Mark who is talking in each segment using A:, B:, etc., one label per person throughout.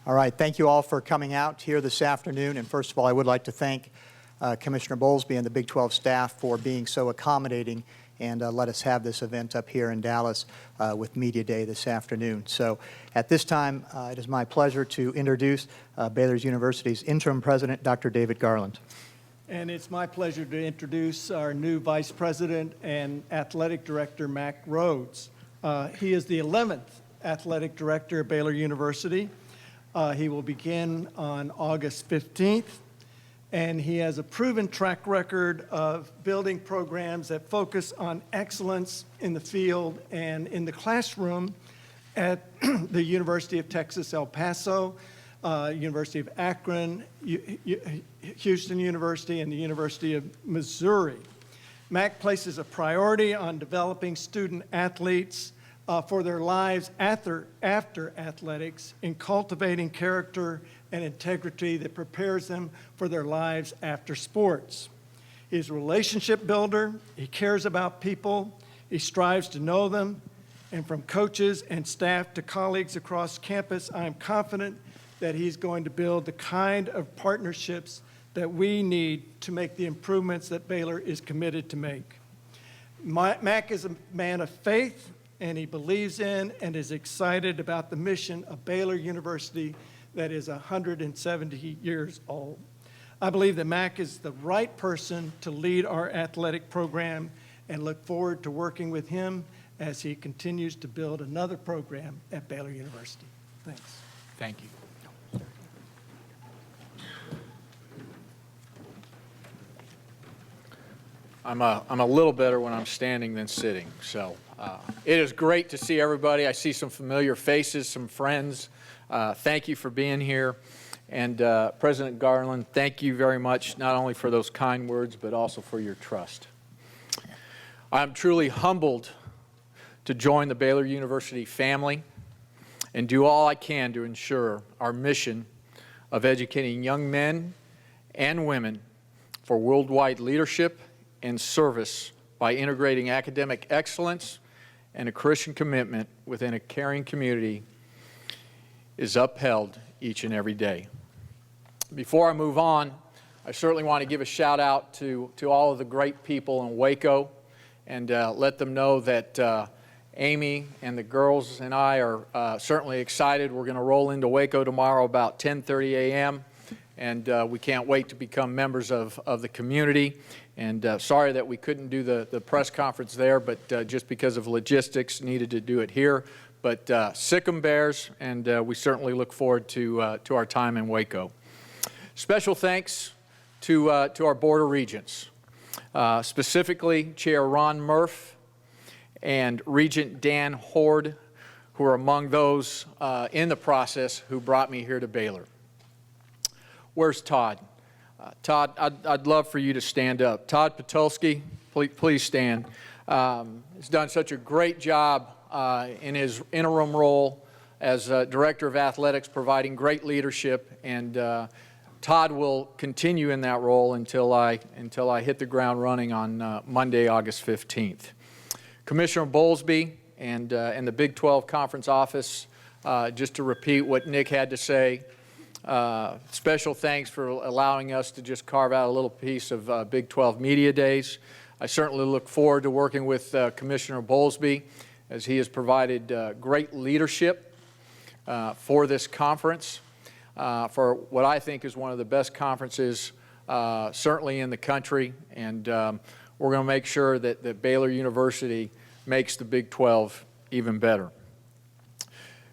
A: All right, thank you all for coming out here this afternoon. And first of all, I would like to thank Commissioner Bowlesby and the Big 12 staff for being so accommodating and let us have this event up here in Dallas with Media Day this afternoon. So at this time, it is my pleasure to introduce Baylor University's interim president, Dr. David Garland.
B: And it's my pleasure to introduce our new Vice President and Athletic Director, Mack Rhoades. He is the 11th Athletic Director at Baylor University. He will begin on August 15th, and he has a proven track record of building programs that focus on excellence in the field and in the classroom at the University of Texas, El Paso, University of Akron, Houston University, and the University of Missouri. Mack places a priority on developing student athletes for their lives after athletics, in cultivating character and integrity that prepares them for their lives after sports. He's a relationship builder. He cares about people. He strives to know them. And from coaches and staff to colleagues across campus, I am confident that he's going to build the kind of partnerships that we need to make the improvements that Baylor is committed to make. Mack is a man of faith, and he believes in and is excited about the mission of Baylor University that is 170 years old. I believe that Mack is the right person to lead our athletic program and look forward to working with him as he continues to build another program at Baylor University. Thanks.
C: Thank you. I'm a little better when I'm standing than sitting, so it is great to see everybody. I see some familiar faces, some friends. Thank you for being here. And President Garland, thank you very much, not only for those kind words, but also for your trust. I'm truly humbled to join the Baylor University family and do all I can to ensure our mission of educating young men and women for worldwide leadership and service by integrating academic excellence and a Christian commitment within a caring community is upheld each and every day. Before I move on, I certainly want to give a shout out to all of the great people in Waco and let them know that Amy and the girls and I are certainly excited. We're going to roll into Waco tomorrow about 10:30 a.m. and we can't wait to become members of the community. And sorry that we couldn't do the press conference there, but just because of logistics, needed to do it here. But sick 'em bears, and we certainly look forward to our time in Waco. Special thanks to our Board of Regents, specifically Chair Ron Murph and Regent Dan Hord, who are among those in the process who brought me here to Baylor. Where's Todd? Todd, I'd love for you to stand up. Todd Patulski, please stand. He's done such a great job in his interim role as Director of Athletics, providing great leadership, and Todd will continue in that role until I hit the ground running on Monday, August 15th. Commissioner Bowlesby and the Big 12 Conference Office, just to repeat what Nick had to say, special thanks for allowing us to just carve out a little piece of Big 12 Media Days. I certainly look forward to working with Commissioner Bowlesby as he has provided great leadership for this conference, for what I think is one of the best conferences certainly in the country, and we're going to make sure that Baylor University makes the Big 12 even better.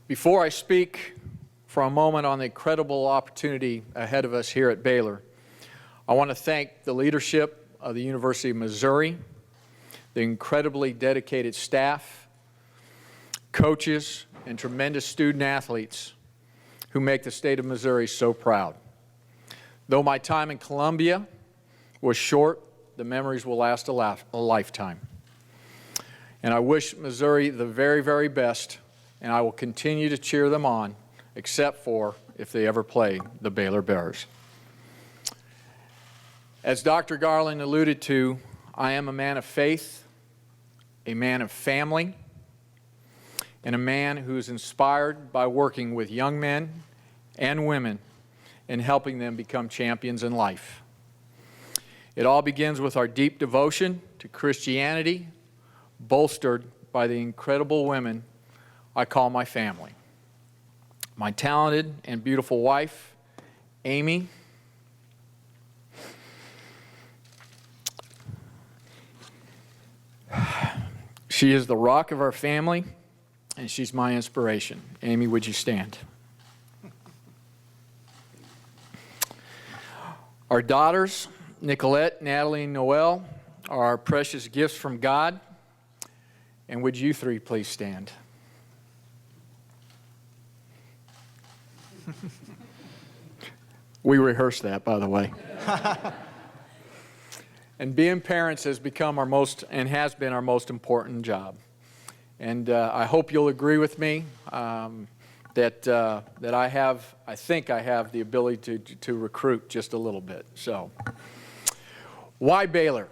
C: Before I speak for a moment on the incredible opportunity ahead of us here at Baylor, I want to thank the leadership of the University of Missouri, the incredibly dedicated staff, coaches, and tremendous student athletes who make the state of Missouri so proud. Though my time in Columbia was short, the memories will last a lifetime. And I wish Missouri the very, very best, and I will continue to cheer them on, except for if they ever play the Baylor Bears. As Dr. Garland alluded to, I am a man of faith, a man of family, and a man who is inspired by working with young men and women and helping them become champions in life. It all begins with our deep devotion to Christianity, bolstered by the incredible women I call my family. My talented and beautiful wife, Amy, she is the rock of our family, and she's my inspiration. Amy, would you stand? Our daughters, Nicolette, Natalie, and Noelle, are our precious gifts from God. And would you three please stand? We rehearsed that, by the way. And being parents has become our most, and has been our most important job. And I hope you'll agree with me that I think I have the ability to recruit just a little bit. So, why Baylor?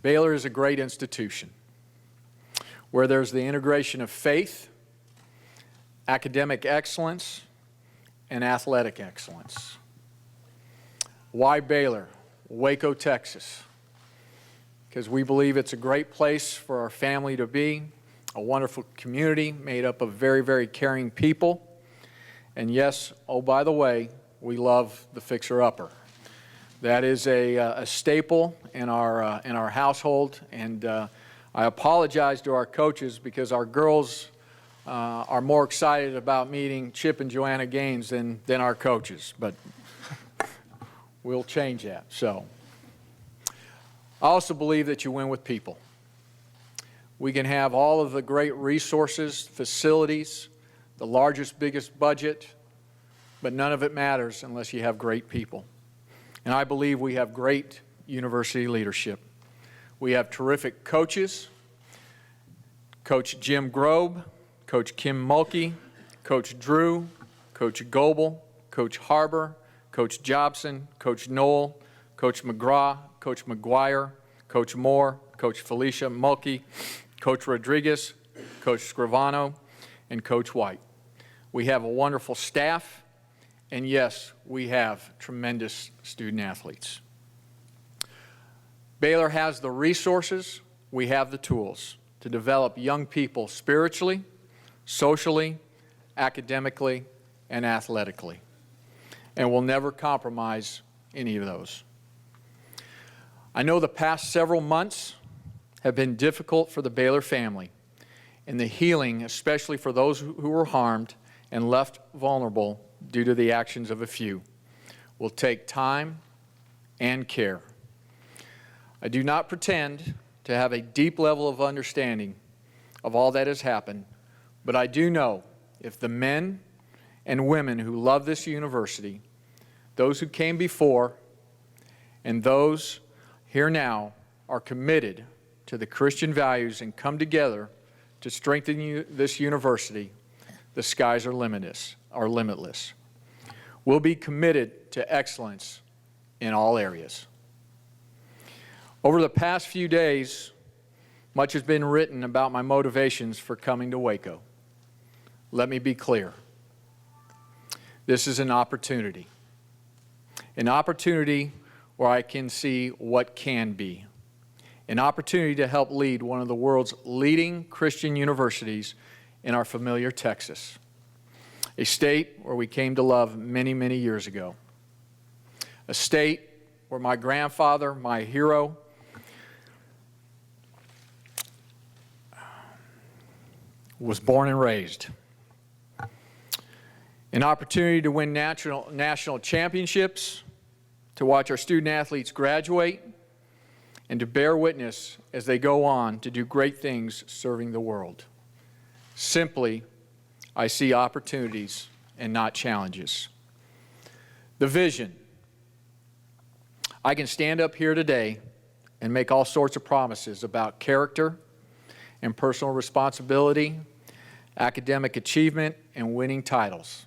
C: Baylor is a great institution where there's the integration of faith, academic excellence, and athletic excellence. Why Baylor? Waco, Texas. Because we believe it's a great place for our family to be, a wonderful community made up of very, very caring people. And yes, oh, by the way, we love the fixer-upper. That is a staple in our household, and I apologize to our coaches because our girls are more excited about meeting Chip and Joanna Gaines than our coaches, but we'll change that. So, I also believe that you win with people. We can have all of the great resources, facilities, the largest, biggest budget, but none of it matters unless you have great people. And I believe we have great university leadership. We have terrific coaches, Coach Jim Grobe, Coach Kim Mulkey, Coach Drew, Coach Goebel, Coach Harbor, Coach Jobson, Coach Knoll, Coach McGraw, Coach McGuire, Coach Moore, Coach Felicia Mulkey, Coach Rodriguez, Coach Scrivano, and Coach White. We have a wonderful staff, and yes, we have tremendous student athletes. Baylor has the resources, we have the tools to develop young people spiritually, socially, academically, and athletically. And we'll never compromise any of those. I know the past several months have been difficult for the Baylor family, and the healing, especially for those who were harmed and left vulnerable due to the actions of a few, will take time and care. I do not pretend to have a deep level of understanding of all that has happened, but I do know if the men and women who love this university, those who came before, and those here now are committed to the Christian values and come together to strengthen this university, the skies are limitless. We'll be committed to excellence in all areas. Over the past few days, much has been written about my motivations for coming to Waco. Let me be clear. This is an opportunity where I can see what can be, an opportunity to help lead one of the world's leading Christian universities in our familiar Texas, a state where we came to love many, many years ago, a state where my grandfather, my hero, was born and raised. An opportunity to win national championships, to watch our student athletes graduate, and to bear witness as they go on to do great things serving the world. Simply, I see opportunities and not challenges. The vision. I can stand up here today and make all sorts of promises about character and personal responsibility, academic achievement, and winning titles.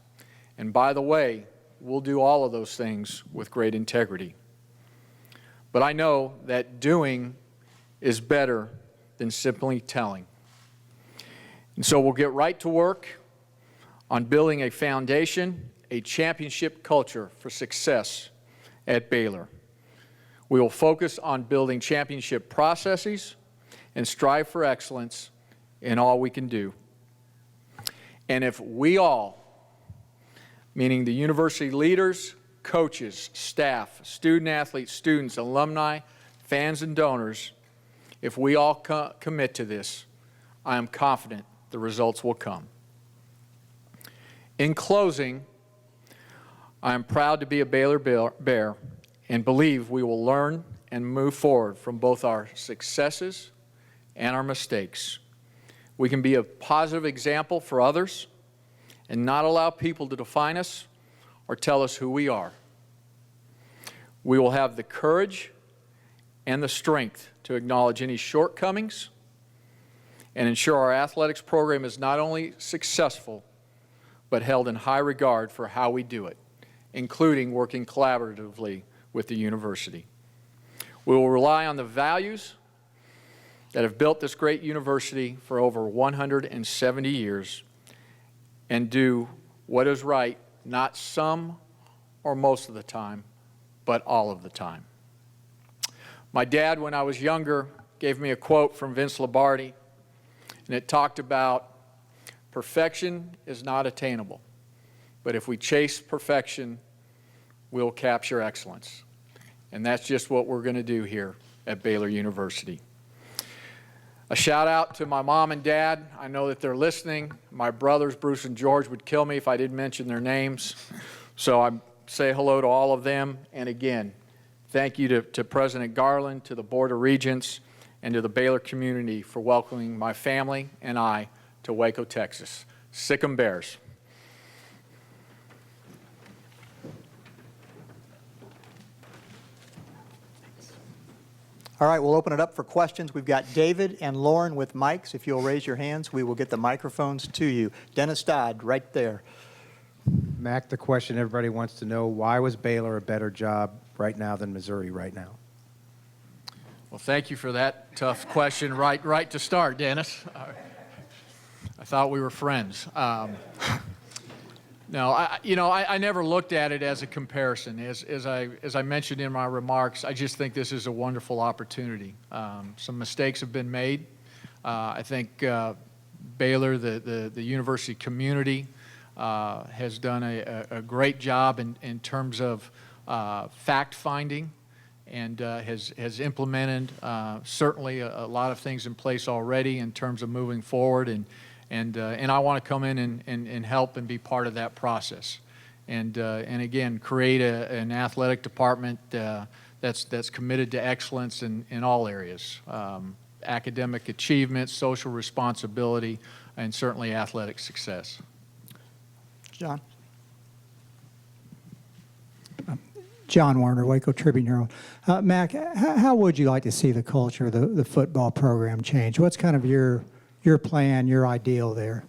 C: And by the way, we'll do all of those things with great integrity. But I know that doing is better than simply telling. And so we'll get right to work on building a foundation, a championship culture for success at Baylor. We will focus on building championship processes and strive for excellence in all we can do. And if we all, meaning the university leaders, coaches, staff, student athletes, students, alumni, fans, and donors, if we all commit to this, I am confident the results will come. In closing, I am proud to be a Baylor Bear and believe we will learn and move forward from both our successes and our mistakes. We can be a positive example for others and not allow people to define us or tell us who we are. We will have the courage and the strength to acknowledge any shortcomings and ensure our athletics program is not only successful, but held in high regard for how we do it, including working collaboratively with the university. We will rely on the values that have built this great university for over 170 years and do what is right, not some or most of the time, but all of the time. My dad, when I was younger, gave me a quote from Vince Lombardi, and it talked about perfection is not attainable, but if we chase perfection, we'll capture excellence. And that's just what we're going to do here at Baylor University. A shout out to my mom and dad. I know that they're listening. My brothers, Bruce and George, would kill me if I didn't mention their names. So I say hello to all of them. And again, thank you to President Garland, to the Board of Regents, and to the Baylor community for welcoming my family and I to Waco, Texas. Sic 'em Bears.
A: All right, we'll open it up for questions. We've got David and Lauren with mics. If you'll raise your hands, we will get the microphones to you. Dennis Dodd, right there.
D: Mac, the question everybody wants to know, why was Baylor a better job right now than Missouri right now?
C: Well, thank you for that tough question right to start, Dennis. I thought we were friends. No, I never looked at it as a comparison. As I mentioned in my remarks, I just think this is a wonderful opportunity. Some mistakes have been made. I think Baylor, the university community, has done a great job in terms of fact-finding and has implemented certainly a lot of things in place already in terms of moving forward, and I want to come in and help and be part of that process, and again create an athletic department that's committed to excellence in all areas, academic achievement, social responsibility, and certainly athletic success.
A: John?
E: John Warner, Waco Tribune-Herald. Mac, how would you like to see the culture of the football program change? What's kind of your plan, your ideal there?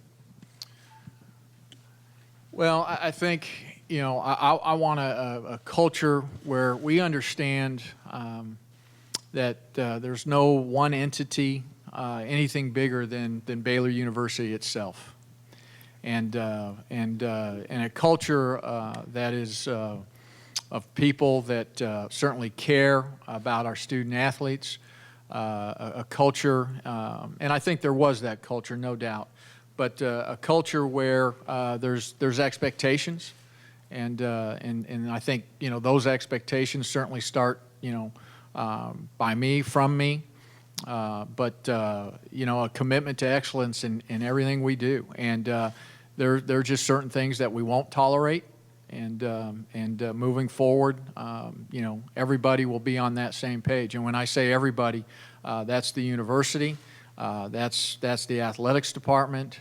C: Well, I think, I want a culture where we understand that there's no one entity, anything bigger than Baylor University itself. And a culture that is of people that certainly care about our student athletes, a culture, and I think there was that culture, no doubt, but a culture where there's expectations, and I think those expectations certainly start by me, from me, but a commitment to excellence in everything we do, and there are just certain things that we won't tolerate. And moving forward, everybody will be on that same page. And when I say everybody, that's the university, that's the athletics department,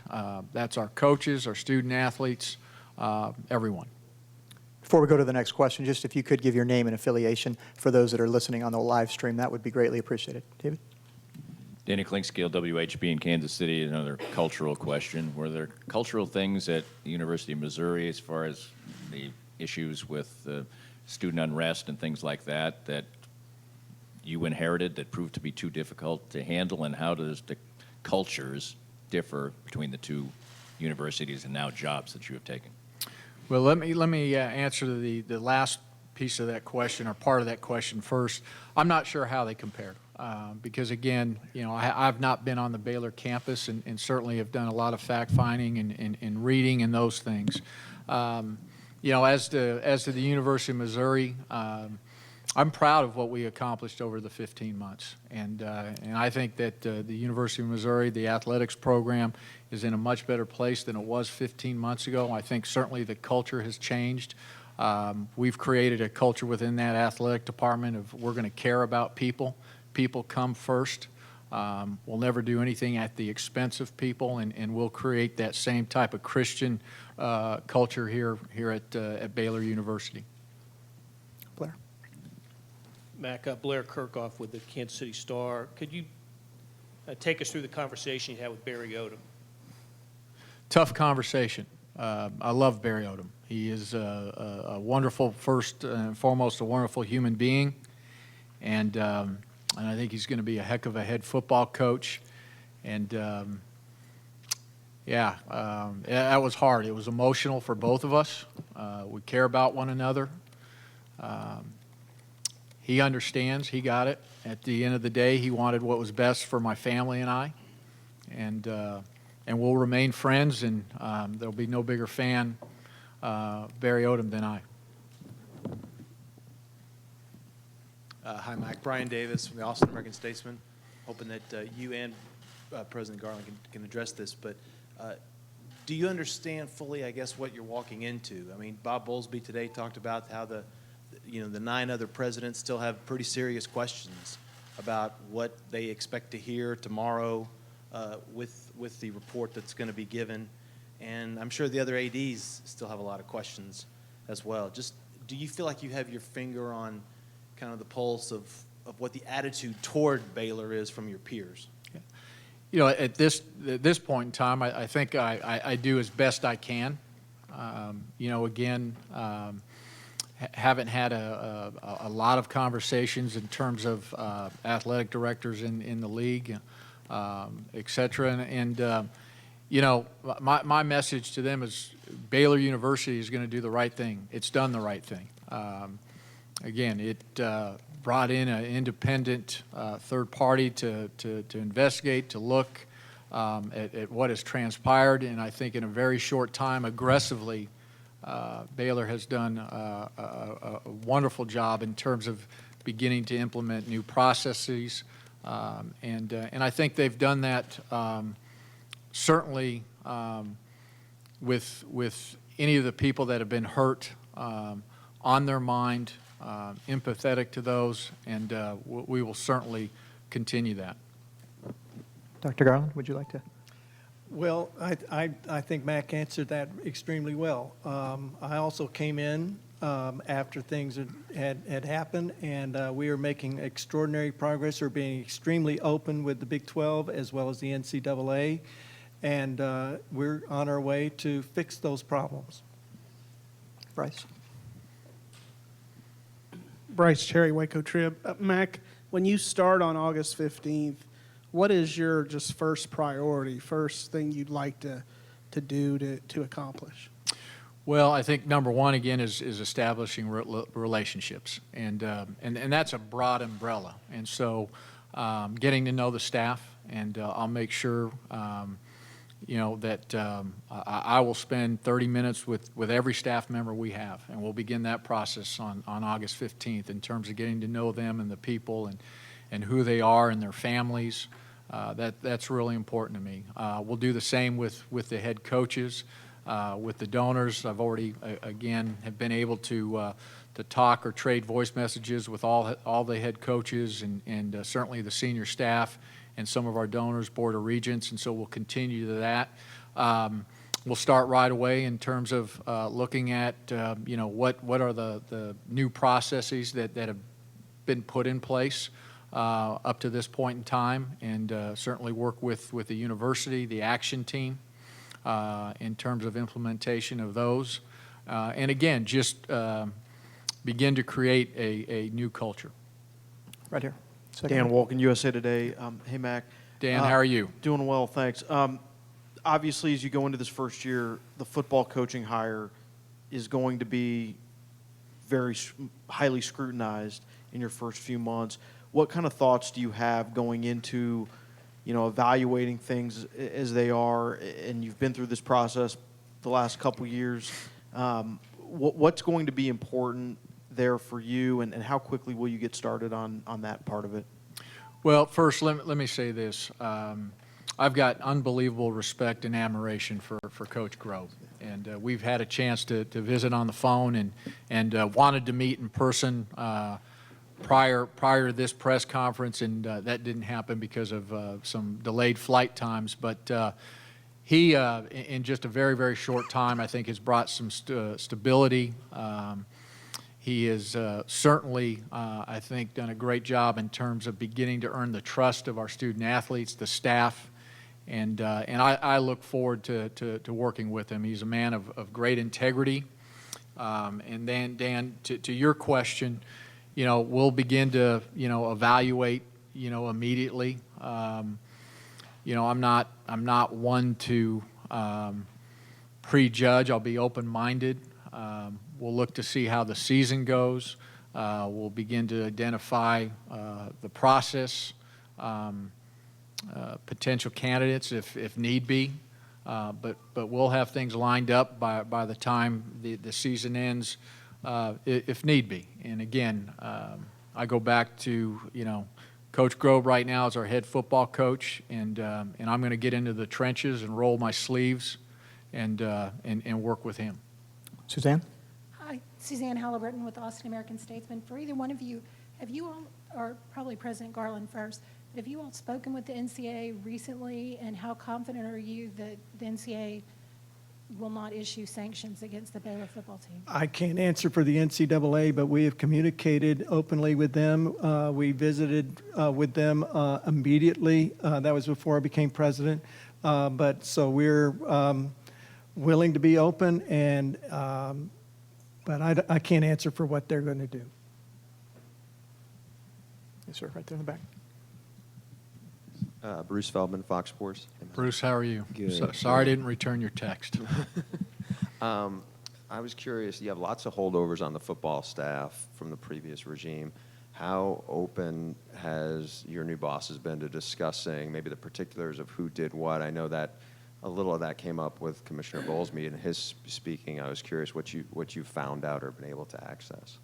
C: that's our coaches, our student athletes, everyone.
A: Before we go to the next question, just if you could give your name and affiliation for those that are listening on the live stream, that would be greatly appreciated. David?
F: Danny Klinkscale, WHB in Kansas City. Another cultural question. Were there cultural things at the University of Missouri as far as the issues with student unrest and things like that that you inherited that proved to be too difficult to handle, and how does the cultures differ between the two universities and now jobs that you have taken?
C: Well, let me answer the last piece of that question, or part of that question first. I'm not sure how they compare, because again, I've not been on the Baylor campus, and certainly have done a lot of fact finding and reading and those things. As to the University of Missouri, I'm proud of what we accomplished over the 15 months, and I think that the University of Missouri, the athletics program, is in a much better place than it was 15 months ago. I think certainly the culture has changed. We've created a culture within that athletic department of we're going to care about people. People come first. We'll never do anything at the expense of people, and we'll create that same type of Christian culture here at Baylor University.
A: Blair?
G: Mac, Blair Kirkhoff with the Kansas City Star. Could you take us through the conversation you had with Barry Odom?
C: Tough conversation. I love Barry Odom. He is a wonderful, first and foremost, a wonderful human being, and I think he's going to be a heck of a head football coach. And that was hard. It was emotional for both of us. We care about one another. He understands. He got it. At the end of the day, he wanted what was best for my family and I, and we'll remain friends. And there'll be no bigger fan of Barry Odom than I.
H: Hi, Mike. Brian Davis from the Austin American Statesman. Hoping that you and President Garland can address this, but do you understand fully, I guess, what you're walking into? I mean, Bob Bowlesby today talked about how the 9 other presidents still have pretty serious questions about what they expect to hear tomorrow with the report that's going to be given, and I'm sure the other ADs still have a lot of questions as well. Just, do you feel like you have your finger on kind of the pulse of what the attitude toward Baylor is from your peers?
C: At this point in time, I think I do as best I can. Haven't had a lot of conversations in terms of athletic directors in the league, et cetera. And my message to them is Baylor University is going to do the right thing. It's done the right thing. Again, it brought in an independent third party to investigate, to look at what has transpired, and I think in a very short time, aggressively, Baylor has done a wonderful job in terms of beginning to implement new processes, and I think they've done that certainly with any of the people that have been hurt on their mind, empathetic to those, and we will certainly continue that.
A: Dr. Garland, would you like to?
B: Well, I think Mac answered that extremely well. I also came in after things had happened, and we are making extraordinary progress. We're being extremely open with the Big 12 as well as the NCAA, and we're on our way to fix those problems.
A: Bryce?
I: Bryce Cherry, Waco Trib. Mac, when you start on August 15th, what is your just first priority, first thing you'd like to do to accomplish?
C: Well, I think number one, again, is establishing relationships, and that's a broad umbrella. And so getting to know the staff, and I'll make sure that I will spend 30 minutes with every staff member we have, and we'll begin that process on August 15th in terms of getting to know them and the people and who they are and their families. That's really important to me. We'll do the same with the head coaches, with the donors. I've already, again, have been able to talk or trade voice messages with all the head coaches and certainly the senior staff and some of our donors, Board of Regents, and so we'll continue to that. We'll start right away in terms of looking at, what are the new processes that have been put in place up to this point in time, and certainly work with the university, the action team, in terms of implementation of those. And again, just begin to create a new culture.
A: Right here. Second
J: Dan
A: row.
J: Walken, USA Today. Hey, Mac.
C: Dan, how are you?
J: Doing well, thanks. obviously, as you go into this first year, the football coaching hire is going to be very highly scrutinized in your first few months. What kind of thoughts do you have going into, evaluating things as they are, and you've been through this process the last couple years? What's going to be important there for you, and how quickly will you get started on that part of it?
C: Well, first, let me say this. I've got unbelievable respect and admiration for Coach Grove. And we've had a chance to visit on the phone and wanted to meet in person prior to this press conference, and that didn't happen because of some delayed flight times. But he, in just a very, very short time, I think has brought some stability. He has certainly, I think, done a great job in terms of beginning to earn the trust of our student athletes, the staff, and I look forward to working with him. He's a man of great integrity. And then, Dan, to your question, we'll begin to, evaluate, immediately. I'm not one to prejudge. I'll be open-minded. We'll look to see how the season goes. We'll begin to identify the process, potential candidates if need be. But we'll have things lined up by the time the season ends, if need be. And again, I go back to, Coach Grove right now is our head football coach, and I'm going to get into the trenches and roll my sleeves and work with him.
A: Suzanne?
K: Hi, Suzanne Halliburton with Austin American Statesman. For either one of you, have you all, or probably President Garland first, have you all spoken with the NCAA recently, and how confident are you that the NCAA will not issue sanctions against the Baylor football team?
B: I can't answer for the NCAA, but we have communicated openly with them. We visited with them immediately. That was before I became president. But so we're willing to be open, and but I can't answer for what they're going to do.
A: Yes, sir, right there in the back.
L: Bruce Feldman, Fox Sports.
C: Bruce, how are you?
L: Good.
C: Sorry I didn't return your text.
L: I was curious, you have lots of holdovers on the football staff from the previous regime. How open has your new bosses been to discussing maybe the particulars of who did what? I know that a little of that came up with Commissioner Bowlesby in his speaking. I was curious what you found out or been able to access.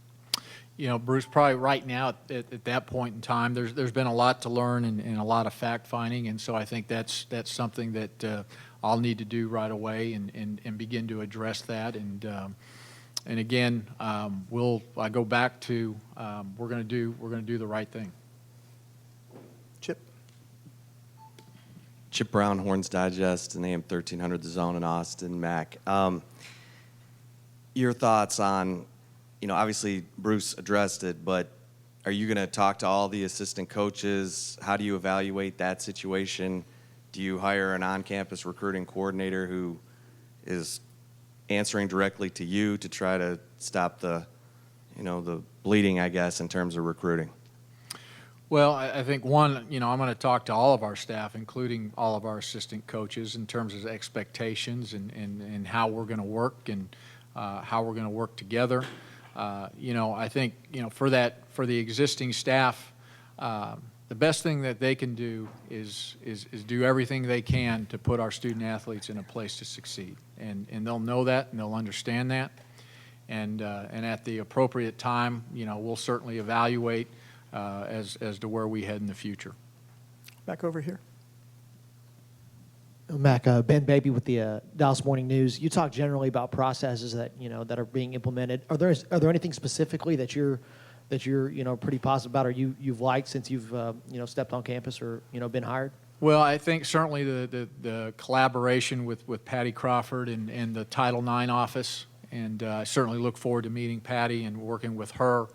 C: Bruce, probably right now at that point in time, there's been a lot to learn and a lot of fact finding, and so I think that's something that I'll need to do right away and begin to address that. And again, I go back to we're going to do the right thing.
A: Chip?
M: Chip Brown, Horns Digest, and AM 1300 The Zone in Austin. Mac, your thoughts on, obviously Bruce addressed it, but are you going to talk to all the assistant coaches? How do you evaluate that situation? Do you hire an on-campus recruiting coordinator who is answering directly to you to try to stop the bleeding, I guess, in terms of recruiting?
C: Well, I think one, I'm going to talk to all of our staff, including all of our assistant coaches, in terms of expectations and how we're going to work and how we're going to work together. I think, for the existing staff, the best thing that they can do is do everything they can to put our student athletes in a place to succeed. And they'll know that and they'll understand that. And at the appropriate time, we'll certainly evaluate as to where we head in the future.
A: Back over here.
N: Mac, Ben Baby with the Dallas Morning News. You talk generally about processes that that are being implemented. Are there anything specifically that you're pretty positive about, or you've liked since you've stepped on campus or been hired?
C: Well, I think certainly the collaboration with Patty Crawford and the Title IX office, and I certainly look forward to meeting Patty and working with her.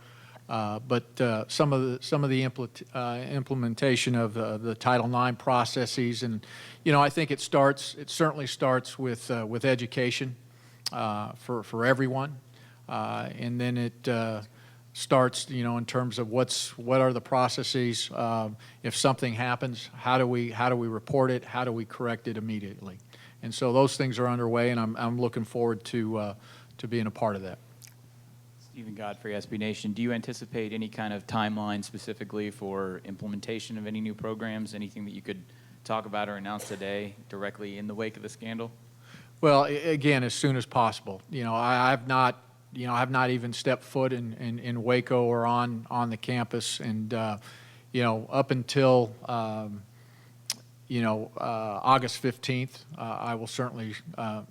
C: But some of the implementation of the Title IX processes, and I think it certainly starts with education for everyone, and then it starts in terms of what are the processes. If something happens, how do we report it? How do we correct it immediately? And so those things are underway, and I'm looking forward to being a part of that.
O: Stephen Godfrey, SB Nation. Do you anticipate any kind of timeline specifically for implementation of any new programs? Anything that you could talk about or announce today directly in the wake of the scandal?
C: Well, again, as soon as possible. I've not even stepped foot in Waco or on the campus, and up until August 15th, I will certainly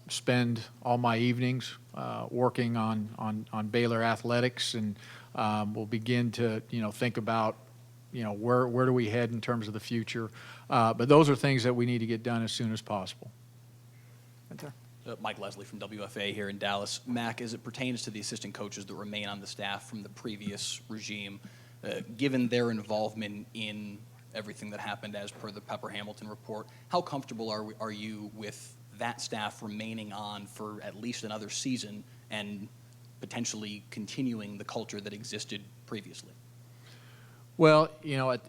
C: spend all my evenings working on Baylor athletics, and we'll begin to think about where do we head in terms of the future. But those are things that we need to get done as soon as possible.
P: Mike Leslie from WFA here in Dallas. Mac, as it pertains to the assistant coaches that remain on the staff from the previous regime, given their involvement in everything that happened as per the Pepper Hamilton report, how comfortable are you with that staff remaining on for at least another season and potentially continuing the culture that existed previously?
C: Well,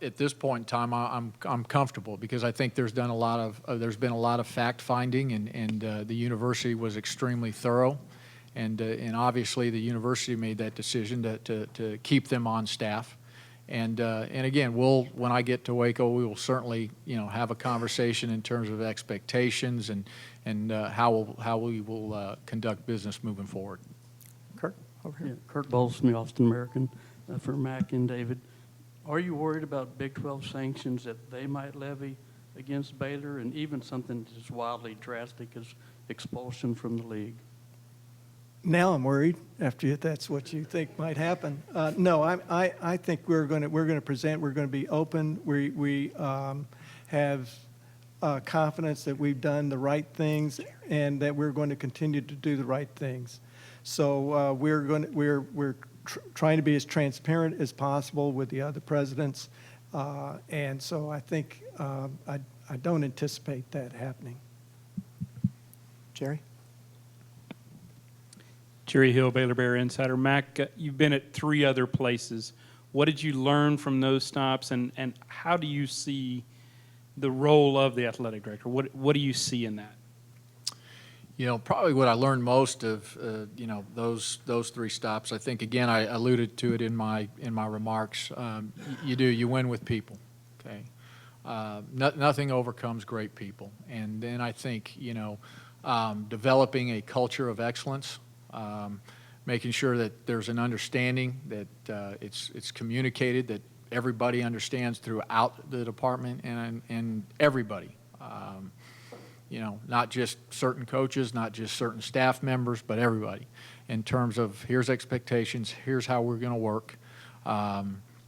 C: at this point in time, I'm comfortable because I think there's been a lot of fact finding, and the university was extremely thorough, and obviously the university made that decision to keep them on staff, and again, when I get to Waco, we will certainly have a conversation in terms of expectations and how we will conduct business moving forward.
A: Kirk, over here.
Q: Yeah, Kirk Bowles from the Austin American for Mac and David. Are you worried about Big 12 sanctions that they might levy against Baylor, and even something as wildly drastic as expulsion from the league?
B: Now I'm worried. After that's what you think might happen. No, I think we're going to present. We're going to be open. We have confidence that we've done the right things and that we're going to continue to do the right things. So we're trying to be as transparent as possible with the other presidents, and so I think I don't anticipate that happening.
A: Jerry?
R: Jerry Hill, Baylor Bear Insider. Mac, you've been at 3 other places. What did you learn from those stops, and how do you see the role of the athletic director? What do you see in that?
C: Probably what I learned most of, those 3 stops. I think, again, I alluded to it in my remarks. You win with people. Okay, nothing overcomes great people, and then I think developing a culture of excellence, making sure that there's an understanding that it's communicated, that everybody understands throughout the department and everybody. Not just certain coaches, not just certain staff members, but everybody, in terms of here's expectations, here's how we're going to work,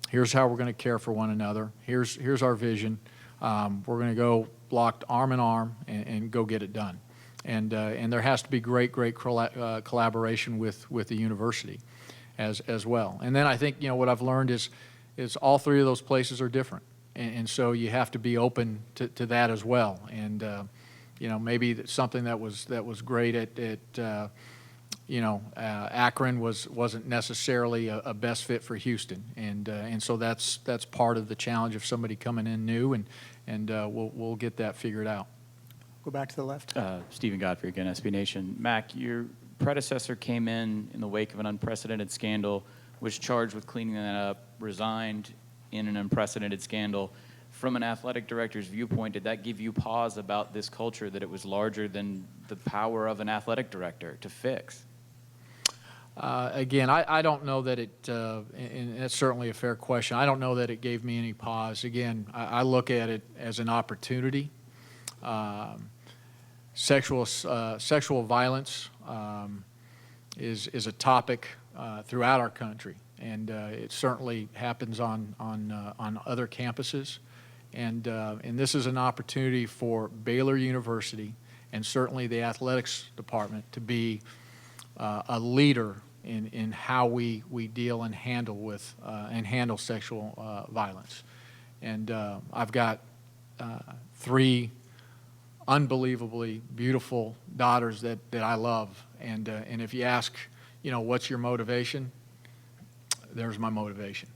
C: here's how we're going to care for one another, here's our vision. We're going to go locked arm in arm and go get it done. And there has to be great collaboration with the university as well. And then I think what I've learned is all 3 of those places are different, and so you have to be open to that as well. And maybe something that was great at Akron wasn't necessarily a best fit for Houston, and so that's part of the challenge of somebody coming in new, and we'll get that figured out.
A: Go back to the left.
O: Stephen Godfrey again, SB Nation. Mac, your predecessor came in the wake of an unprecedented scandal, was charged with cleaning that up, resigned in an unprecedented scandal. From an athletic director's viewpoint, did that give you pause about this culture, that it was larger than the power of an athletic director to fix?
C: Again, I don't know that it, and that's certainly a fair question, I don't know that it gave me any pause. Again, I look at it as an opportunity. Sexual violence is a topic throughout our country, and it certainly happens on other campuses. And this is an opportunity for Baylor University and certainly the athletics department to be a leader in how we deal and handle sexual violence. And I've got 3 unbelievably beautiful daughters that I love, and if you ask, what's your motivation? There's my motivation.